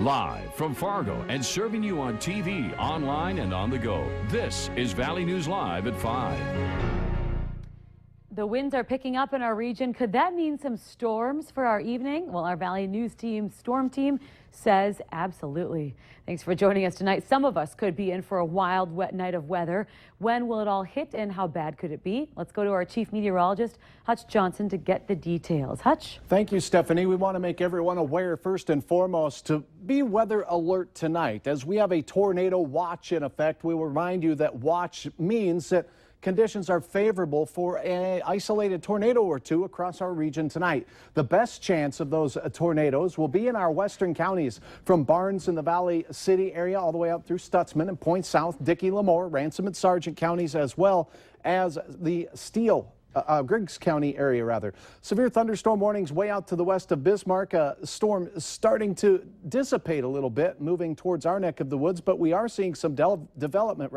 Live from Fargo and serving you on TV, online, and on the go. This is Valley News Live at 5. The winds are picking up in our region. Could that mean some storms for our evening? Well, our Valley News team, storm team, says absolutely. Thanks for joining us tonight. Some of us could be in for a wild, wet night of weather. When will it all hit and how bad could it be? Let's go to our chief meteorologist, Hutch Johnson, to get the details. Hutch? Thank you, Stephanie. We want to make everyone aware, first and foremost, to be weather alert tonight. As we have a tornado watch in effect, we will remind you that watch means that conditions are favorable for an isolated tornado or two across our region tonight. The best chance of those tornadoes will be in our western counties, from Barnes in the Valley City area all the way up through Stutzman and Point South, Dickey, Lemoore, Ransom and Sargent counties, as well as the Griggs County area, rather. Severe thunderstorm warnings way out to the west of Bismarck. A storm starting to dissipate a little bit, moving towards our neck of the woods, but we are seeing some development,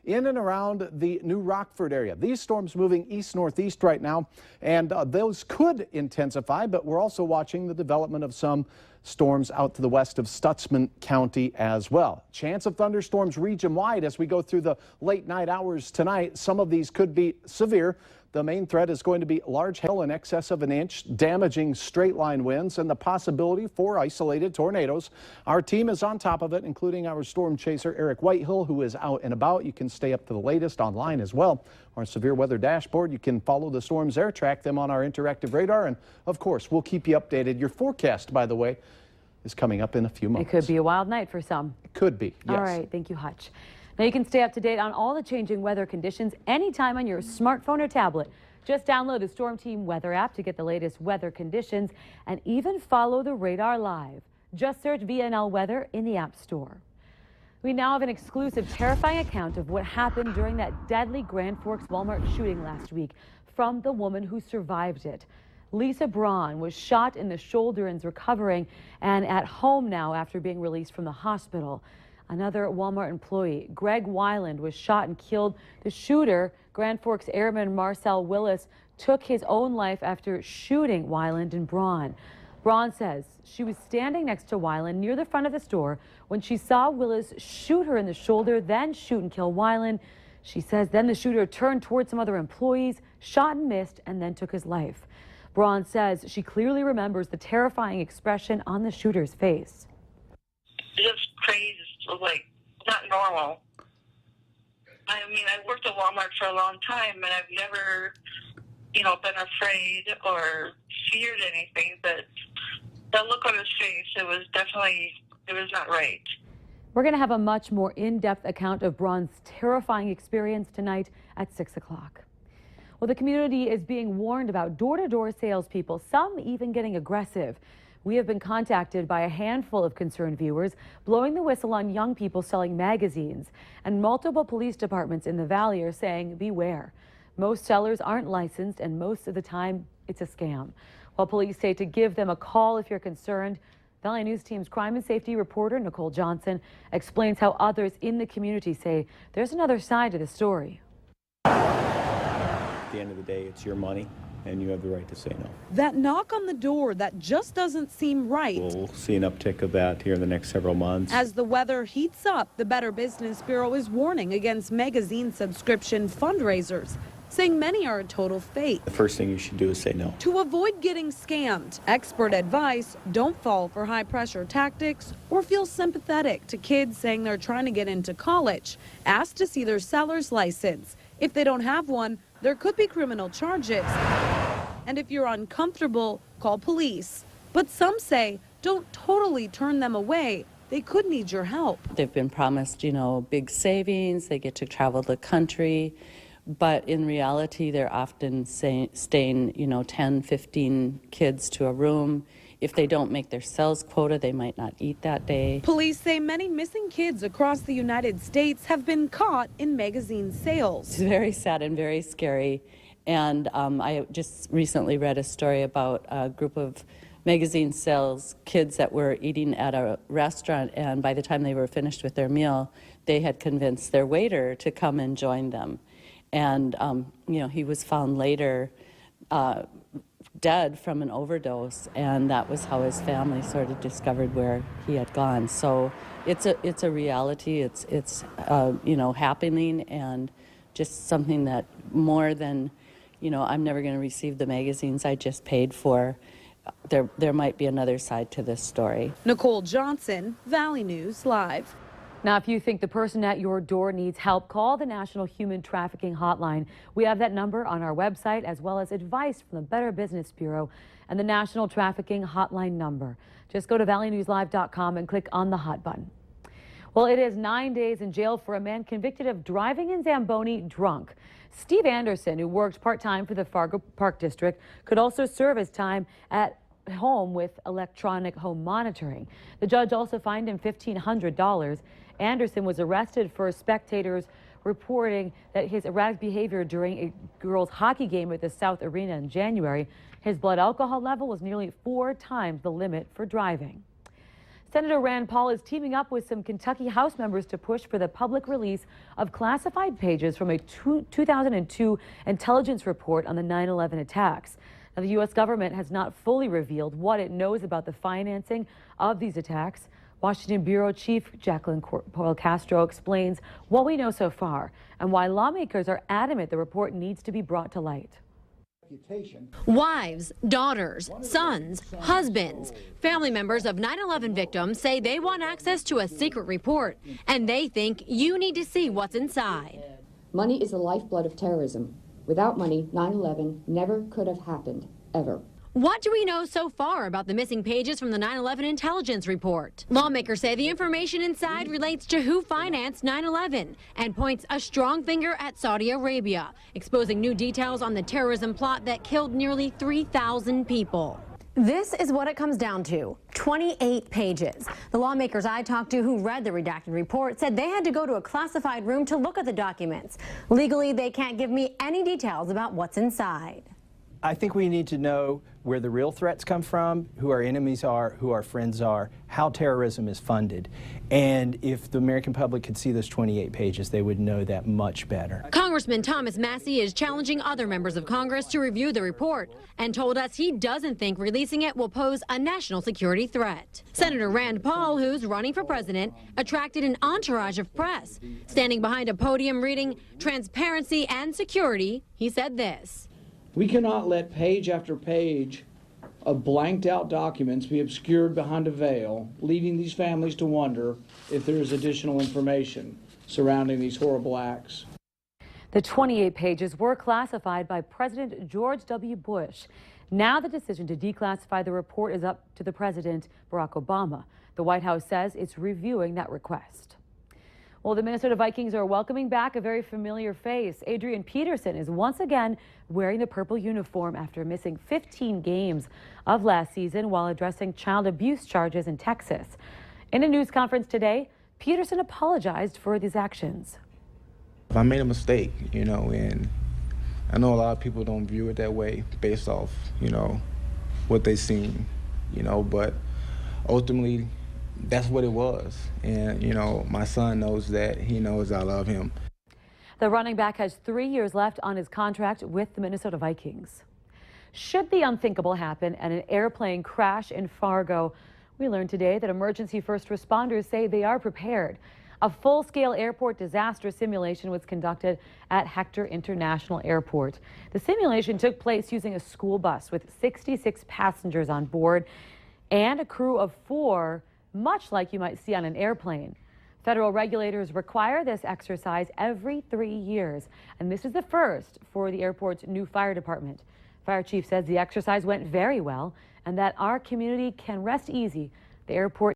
in and around the New Rockford area. These storms moving east-northeast right now, and those could intensify, but we're also watching the development of some storms out to the west of Stutzman County as well. Chance of thunderstorms region-wide as we go through the late night hours tonight. Some of these could be severe. The main threat is going to be large hail in excess of an inch, damaging straight-line winds, and the possibility for isolated tornadoes. Our team is on top of it, including our storm chaser, Eric Whitehill, who is out and about. You can stay up to the latest online as well. Our severe weather dashboard, you can follow the storms there, track them on our interactive radar, and, of course, we'll keep you updated. Your forecast, by the way, is coming up in a few months. It could be a wild night for some. It could be, yes. All right, thank you, Hutch. Now you can stay up to date on all the changing weather conditions anytime on your smartphone or tablet. Just download the Storm Team Weather app to get the latest weather conditions and even follow the radar live. Just search VNL Weather in the App Store. We now have an exclusive, terrifying account of what happened during that deadly Grand Forks Walmart shooting last week from the woman who survived it. Lisa Braun was shot in the shoulder and is recovering and at home now after being released from the hospital. Another Walmart employee, Greg Weiland, was shot and killed. The shooter, Grand Forks Airman Marcel Willis, took his own life after shooting Weiland and Braun. Braun says she was standing next to Weiland near the front of the store when she saw Willis shoot her in the shoulder, then shoot and kill Weiland. She says then the shooter turned towards some other employees, shot and missed, and then took his life. Braun says she clearly remembers the terrifying expression on the shooter's face. Just crazy. Like, not normal. I mean, I worked at Walmart for a long time, and I've never, been afraid or feared anything, but the look on his face, it was not right. We're going to have a much more in-depth account of Braun's terrifying experience tonight at 6 o'clock. Well, the community is being warned about door-to-door salespeople, some even getting aggressive. We have been contacted by a handful of concerned viewers blowing the whistle on young people selling magazines, and multiple police departments in the valley are saying beware. Most sellers aren't licensed, and most of the time it's a scam. While police say to give them a call if you're concerned, Valley News Team's crime and safety reporter Nicole Johnson explains how others in the community say there's another side to the story. At the end of the day, it's your money, and you have the right to say no. That knock on the door, that just doesn't seem right. We'll see an uptick of that here in the next several months. As the weather heats up, the Better Business Bureau is warning against magazine subscription fundraisers, saying many are a total fake. The first thing you should do is say no. To avoid getting scammed, expert advice: don't fall for high-pressure tactics or feel sympathetic to kids saying they're trying to get into college. Ask to see their seller's license. If they don't have one, there could be criminal charges. And if you're uncomfortable, call police. But some say don't totally turn them away. They could need your help. They've been promised, big savings. They get to travel the country. But in reality, they're often staying, 10, 15 kids to a room. If they don't make their sales quota, they might not eat that day. Police say many missing kids across the United States have been caught in magazine sales. It's very sad and very scary. And I just recently read a story about a group of magazine sales kids that were eating at a restaurant, and by the time they were finished with their meal, they had convinced their waiter to come and join them. And, he was found later dead from an overdose, and that was how his family sort of discovered where he had gone. So it's a reality. It's happening, and just something that more than, I'm never going to receive the magazines I just paid for. There might be another side to this story. Nicole Johnson, Valley News Live. Now, if you think the person at your door needs help, call the National Human Trafficking Hotline. We have that number on our website, as well as advice from the Better Business Bureau and the National Trafficking Hotline number. Just go to valleynewslive.com and click on the hot button. Well, it is 9 days in jail for a man convicted of driving in Zamboni drunk. Steve Anderson, who worked part-time for the Fargo Park District, could also serve his time at home with electronic home monitoring. The judge also fined him $1,500. Anderson was arrested for spectators reporting that his erratic behavior during a girls' hockey game at the South Arena in January. His blood alcohol level was nearly 4 times the limit for driving. Senator Rand Paul is teaming up with some Kentucky House members to push for the public release of classified pages from a 2002 intelligence report on the 9/11 attacks. Now, the U.S. government has not fully revealed what it knows about the financing of these attacks. Washington Bureau Chief Jacqueline Poyle Castro explains what we know so far and why lawmakers are adamant the report needs to be brought to light. Wives, daughters, sons, husbands, family members of 9/11 victims say they want access to a secret report, and they think you need to see what's inside. Money is the lifeblood of terrorism. Without money, 9/11 never could have happened, ever. What do we know so far about the missing pages from the 9/11 intelligence report? Lawmakers say the information inside relates to who financed 9/11 and points a strong finger at Saudi Arabia, exposing new details on the terrorism plot that killed nearly 3,000 people. This is what it comes down to, 28 pages. The lawmakers I talked to who read the redacted report said they had to go to a classified room to look at the documents. Legally, they can't give me any details about what's inside. I think we need to know where the real threats come from, who our enemies are, who our friends are, how terrorism is funded. And if the American public could see those 28 pages, they would know that much better. Congressman Thomas Massie is challenging other members of Congress to review the report and told us he doesn't think releasing it will pose a national security threat. Senator Rand Paul, who's running for president, attracted an entourage of press. Standing behind a podium reading Transparency and Security, he said this. We cannot let page after page of blanked out documents be obscured behind a veil, leaving these families to wonder if there is additional information surrounding these horrible acts. The 28 pages were classified by President George W. Bush. Now the decision to declassify the report is up to the President, Barack Obama. The White House says it's reviewing that request. Well, the Minnesota Vikings are welcoming back a very familiar face. Adrian Peterson is once again wearing the purple uniform after missing 15 games of last season while addressing child abuse charges in Texas. In a news conference today, Peterson apologized for these actions. I made a mistake, and I know a lot of people don't view it that way based off, what they've seen, but ultimately, that's what it was. And, my son knows that. He knows I love him. The running back has 3 years left on his contract with the Minnesota Vikings. Should the unthinkable happen and an airplane crash in Fargo, we learned today that emergency first responders say they are prepared. A full-scale airport disaster simulation was conducted at Hector International Airport. The simulation took place using a school bus with 66 passengers on board and a crew of 4, much like you might see on an airplane. Federal regulators require this exercise every 3 years, and this is the first for the airport's new fire department. Fire chief says the exercise went very well and that our community can rest easy. The airport